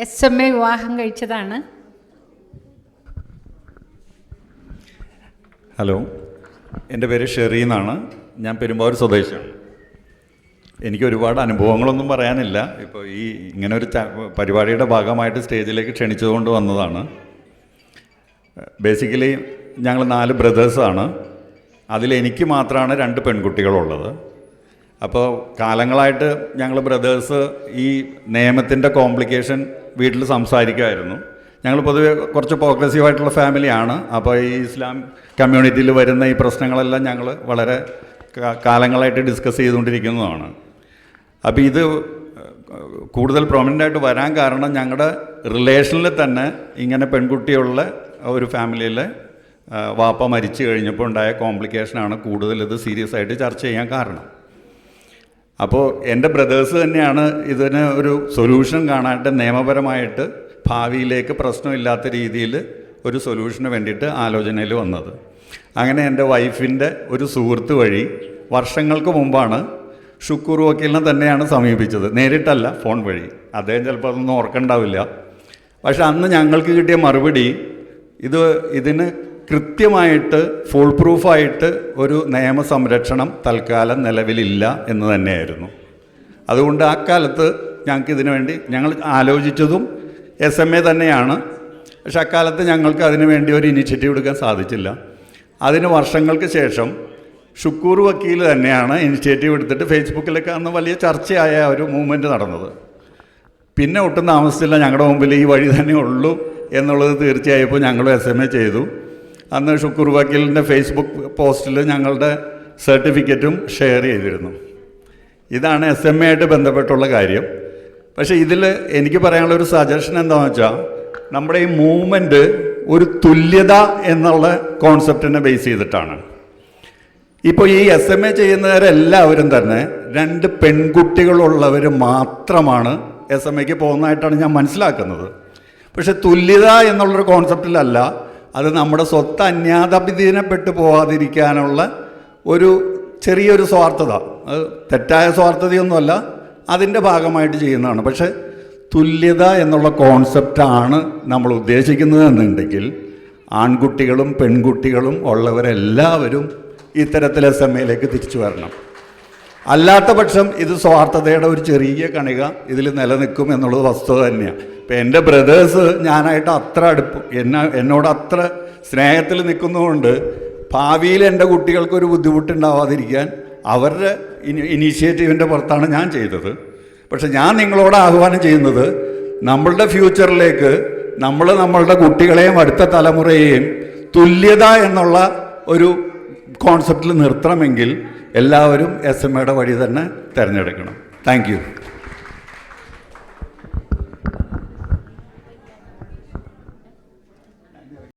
SMA വിവാഹം കഴിച്ചതാണ്. Hello, എൻ്റെ പേര് ഷെറി എന്നാണ്. ഞാൻ പെരുമ്പാവൂർ സ്വദേശിയാണ്. എനിക്ക് ഒരുപാട് അനുഭവങ്ങളൊന്നും പറയാനില്ല. ഇപ്പോൾ ഈ ഇങ്ങനെ ഒരു പരിപാടിയുടെ ഭാഗമായിട്ട് സ്റ്റേജിലേക്ക് ക്ഷണിച്ചുകൊണ്ട് വന്നതാണ്. ബേസിക്കലി ഞങ്ങൾ 4 ബ്രദേഴ്സാണ്. അതിലെനിക്ക് മാത്രമാണ് 2 പെൺകുട്ടികളുള്ളത്. അപ്പോൾ കാലങ്ങളായിട്ട് ഞങ്ങൾ ബ്രദേഴ്സ് ഈ നിയമത്തിൻ്റെ കോംപ്ലിക്കേഷൻ വീട്ടിൽ സംസാരിക്കുമായിരുന്നു. ഞങ്ങൾ പൊതുവെ കുറച്ച് പ്രോഗ്രസീവായിട്ടുള്ള ഫാമിലിയാണ്. അപ്പോൾ ഈ ഇസ്ലാം കമ്മ്യൂണിറ്റിയിൽ വരുന്ന ഈ പ്രശ്നങ്ങളെല്ലാം ഞങ്ങൾ വളരെ കാലങ്ങളായിട്ട് ഡിസ്കസ് ചെയ്തുകൊണ്ടിരിക്കുന്നതാണ്. അപ്പോൾ ഇത് കൂടുതൽ പ്രൊമിനൻ്റായിട്ട് വരാൻ കാരണം ഞങ്ങളുടെ റിലേഷനിൽ തന്നെ ഇങ്ങനെ പെൺകുട്ടിയുള്ള ഒരു ഫാമിലിയിലെ വാപ്പ മരിച്ചു കഴിഞ്ഞപ്പോൾ ഉണ്ടായ കോംപ്ലിക്കേഷനാണ് കൂടുതൽ ഇത് സീരിയസ് ആയിട്ട് ചർച്ച ചെയ്യാൻ കാരണം. അപ്പോൾ എൻ്റെ ബ്രദേഴ്സ് തന്നെയാണ് ഇതിന് ഒരു സൊല്യൂഷൻ കാണാനായിട്ട് നിയമപരമായിട്ട് ഭാവിയിലേക്ക് പ്രശ്നമില്ലാത്ത രീതിയിൽ ഒരു സൊല്യൂഷന് വേണ്ടിയിട്ട് ആലോചനയിൽ വന്നത്. അങ്ങനെ എൻ്റെ വൈഫിൻ്റെ ഒരു സുഹൃത്ത് വഴി വർഷങ്ങൾക്ക് മുമ്പാണ് ഷുക്കൂർ വക്കീലിനെ തന്നെയാണ് സമീപിച്ചത്. നേരിട്ടല്ല, ഫോൺ വഴി. അദ്ദേഹം ചിലപ്പോൾ അതൊന്നും ഓർക്കണ്ടാവില്ല. പക്ഷെ അന്ന് ഞങ്ങൾക്ക് കിട്ടിയ മറുപടി ഇതിന് കൃത്യമായിട്ട് ഫുൾ പ്രൂഫായിട്ട് ഒരു നിയമസംരക്ഷണം തൽക്കാലം നിലവിലില്ല എന്ന് തന്നെയായിരുന്നു. അതുകൊണ്ട് ആ കാലത്ത് ഞങ്ങൾക്ക് ഇതിനു വേണ്ടി ഞങ്ങൾ ആലോചിച്ചതും SMA തന്നെയാണ്. പക്ഷെ അക്കാലത്ത് ഞങ്ങൾക്ക് അതിനു വേണ്ടി ഒരു ഇനിഷ്യേറ്റീവ് എടുക്കാൻ സാധിച്ചില്ല. അതിന് വർഷങ്ങൾക്ക് ശേഷം ഷുക്കൂർ വക്കീൽ തന്നെയാണ് ഇനിഷ്യേറ്റീവ് എടുത്തിട്ട് ഫേസ്ബുക്കിലൊക്കെ അന്ന് വലിയ ചർച്ചയായ ഒരു മൂവ്മെൻറ്റ് നടന്നത്. പിന്നെ ഒട്ടും താമസിച്ചില്ല, ഞങ്ങളുടെ മുമ്പിൽ ഈ വഴി തന്നെ ഉള്ളൂ എന്നുള്ളത് തീർച്ചയായപ്പോൾ ഞങ്ങളും SMA ചെയ്തു. അന്ന് ഷുക്കൂർ വക്കീലിൻ്റെ ഫേസ്ബുക്ക് പോസ്റ്റിൽ ഞങ്ങളുടെ സർട്ടിഫിക്കറ്റും ഷെയർ ചെയ്തിരുന്നു. ഇതാണ് SMA ആയിട്ട് ബന്ധപ്പെട്ടുള്ള കാര്യം. പക്ഷേ ഇതിൽ എനിക്ക് പറയാനുള്ളൊരു സജഷൻ എന്താണെന്ന് വെച്ചാൽ, നമ്മുടെ ഈ മൂവ്മെൻറ്റ് ഒരു തുല്യത എന്നുള്ള കോൺസെപ്റ്റിനെ ബേസ് ചെയ്തിട്ടാണ്. ഇപ്പോൾ ഈ SMA ചെയ്യുന്നവരെല്ലാവരും തന്നെ 2 പെൺകുട്ടികളുള്ളവർ മാത്രമാണ് SMAക്ക് പോകുന്നതായിട്ടാണ് ഞാൻ മനസ്സിലാക്കുന്നത്. പക്ഷെ തുല്യത എന്നുള്ളൊരു കോൺസെപ്റ്റിലല്ല, അത് നമ്മുടെ സ്വത്ത് അന്യാധീനപ്പെട്ടു പോകാതിരിക്കാനുള്ള ഒരു ചെറിയൊരു സ്വാർത്ഥത. അത് തെറ്റായ സ്വാർത്ഥതയൊന്നുമല്ല, അതിൻ്റെ ഭാഗമായിട്ട് ചെയ്യുന്നതാണ്. പക്ഷേ തുല്യത എന്നുള്ള കോൺസെപ്റ്റാണ് നമ്മൾ ഉദ്ദേശിക്കുന്നത് എന്നുണ്ടെങ്കിൽ ആൺകുട്ടികളും പെൺകുട്ടികളും ഉള്ളവരെല്ലാവരും ഇത്തരത്തിൽ SMAയിലേക്ക് തിരിച്ചു വരണം. അല്ലാത്ത പക്ഷം ഇത് സ്വാർത്ഥതയുടെ ഒരു ചെറിയ കണിക ഇതിൽ നിലനിൽക്കും എന്നുള്ളത് വസ്തുത തന്നെയാണ്. ഇപ്പം എൻ്റെ ബ്രദേഴ്സ് ഞാനായിട്ട് അത്ര എന്നോട് അത്ര സ്നേഹത്തിൽ നിൽക്കുന്നതുകൊണ്ട് ഭാവിയിൽ എൻ്റെ കുട്ടികൾക്കൊരു ബുദ്ധിമുട്ടുണ്ടാവാതിരിക്കാൻ അവരുടെ ഇനീഷ്യേറ്റീവിൻ്റെ പുറത്താണ് ഞാൻ ചെയ്തത്. പക്ഷെ ഞാൻ നിങ്ങളോട് ആഹ്വാനം ചെയ്യുന്നത്, നമ്മളുടെ ഫ്യൂച്ചറിലേക്ക് നമ്മളുടെ കുട്ടികളെയും അടുത്ത തലമുറയെയും തുല്യത എന്നുള്ള ഒരു കോൺസെപ്റ്റിൽ നിർത്തണമെങ്കിൽ എല്ലാവരും SMAയുടെ വഴി തന്നെ തിരഞ്ഞെടുക്കണം. Thank you.